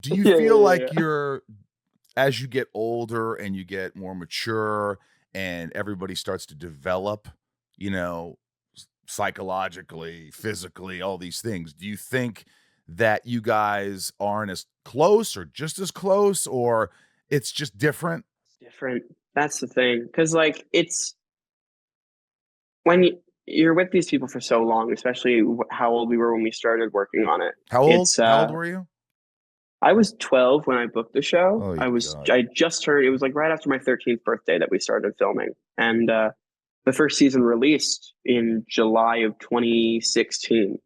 Do you Yeah, feel yeah, like yeah. you're as you get older and you get more mature and everybody starts to develop, you know, psychologically, physically, all these things, do you think that you guys aren't as close or just as close or it's just different? Different. That's the thing. Because like it's when you're with these people for so long, especially how old we were when we started working on it. How old? It's How old were you? I was 12 when I booked the show. Oh, God. I just turned, it was like right after my 13th birthday that we started filming. And the first season released in July of 2016.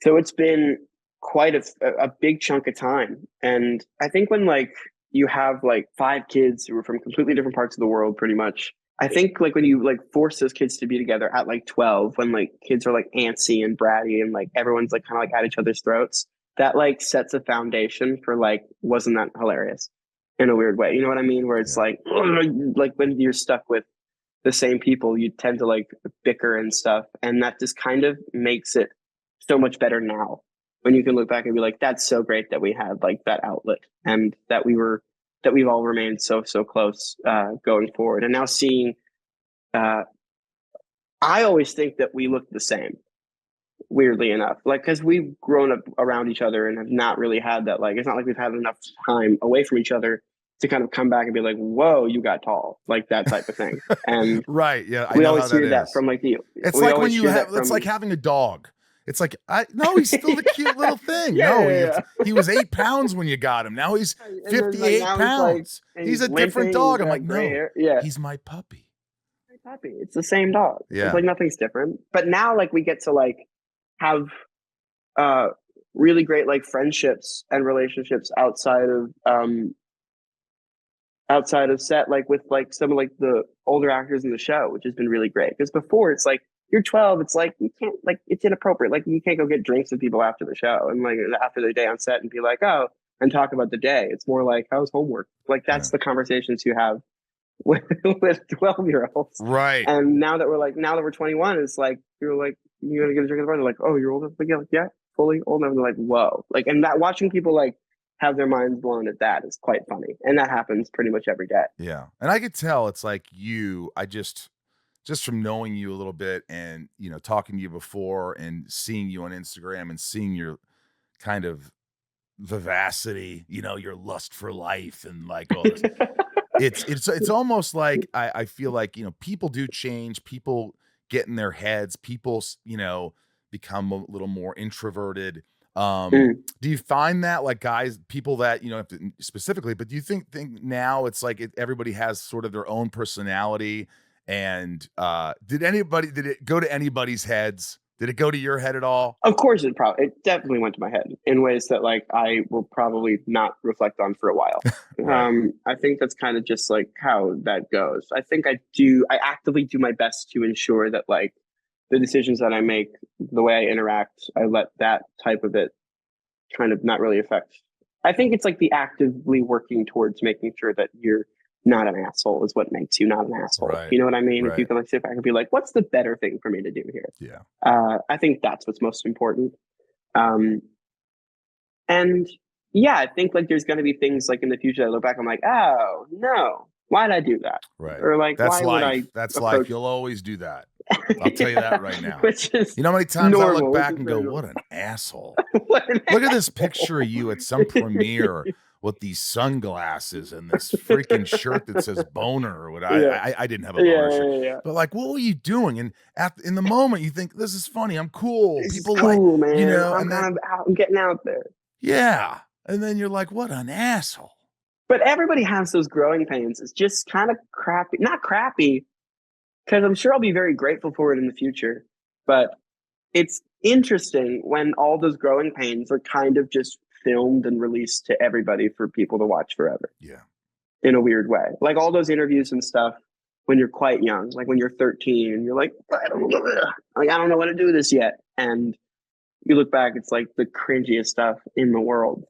So it's been quite a big chunk of time. And I think when like you have like five kids who are from completely different parts of the world, pretty much, I think like when you like force those kids to be together at like 12, when like kids are like antsy and bratty and like everyone's like kind of like at each other's throats, that like sets a foundation for like, wasn't that hilarious in a weird way? You know what I mean? Where it's Yeah. like when you're stuck with the same people, you tend to like bicker and stuff. And that just kind of makes it so much better now when you can look back and be like, that's so great that we had like that outlet and that we've all remained so close going forward. And now seeing, uh, I always think that we look the same, weirdly enough, like because we've grown up around each other and have not really had that. Like, it's not like we've had enough time away from each other to kind of come back and be like, whoa, you got tall, like that type of thing. And Right, yeah, I we know how always that hear that is. from like the, It's we like when always you hear have that it's like from, having a dog. It's like, no, he's still the cute little thing. yeah, No, yeah, yeah. he was 8 pounds when you got him. Now he's And then like 58 now he's like, pounds. and He's he's a different limping, he's dog. I'm like, got gray "No, hair. Yeah. he's my puppy." Happy. It's the same dog. It's Yeah. like nothing's different. But now like we get to like have uh really great like friendships and relationships outside of set, like with like some of like the older actors in the show, which has been really great. Because before it's like you're 12, it's like you can't, like it's inappropriate. Like you can't go get drinks with people after the show and like after the day on set and be like, oh, and talk about the day. It's more like, how's homework? Like Yeah. that's the conversations you have with 12-year-olds. Right. And now that we're 21, it's like you're like you're gonna get a drink at the bar. They're like, oh, you're old enough. Like, yeah, like, yeah, fully old enough. And they're like, whoa, like, and that watching people like have their minds blown at that is quite funny, and that happens pretty much every day. Yeah. And I could tell it's like I just from knowing you a little bit and, talking to you before and seeing you on Instagram and seeing your kind of vivacity, your lust for life and like all this. It's almost like I feel like, people do change, people get in their heads, people become a little more introverted. Mm. Do you find that like guys, people that, specifically, but do you think now it's like everybody has sort of their own personality and did it go to anybody's heads? Did it go to your head at all? Of course, it definitely went to my head in ways that like I will probably not reflect on for a while. Right. I think that's kind of just like how that goes. I think I actively do my best to ensure that like the decisions that I make, the way I interact, I let that type of it kind of not really affect. I think it's like the actively working towards making sure that you're not an asshole is what makes you not an asshole. Right. You know what I mean? If you Right. can like sit back and be like, what's the better thing for me to do here? Yeah. I think that's what's most important. Um, and yeah, I think like there's going to be things like in the future that I look back, I'm like, oh no, why did I do that? Right. Or like, That's why would I life. That's life. approach? You'll always do that. I'll tell you that right now. Which is You know how many times I look normal. back and go, what an asshole. What an Look at this picture of you at some premiere with these sunglasses and this freaking shirt that says boner or what. Yeah. I didn't have a boner shirt. Yeah. But like, what were you doing? And in the moment you think, this is funny. I'm cool. This People is cool, like, man. and then, I'm getting out there. yeah. And then you're like, what an asshole. But everybody has those growing pains. It's just kind of crappy. Not crappy, because I'm sure I'll be very grateful for it in the future. But it's interesting when all those growing pains are kind of just filmed and released to everybody for people to watch forever. Yeah. In a weird way. Like all those interviews and stuff when you're quite young, like when you're 13 and you're like, I don't know what to do this yet. And you look back, it's like the cringiest stuff in the world.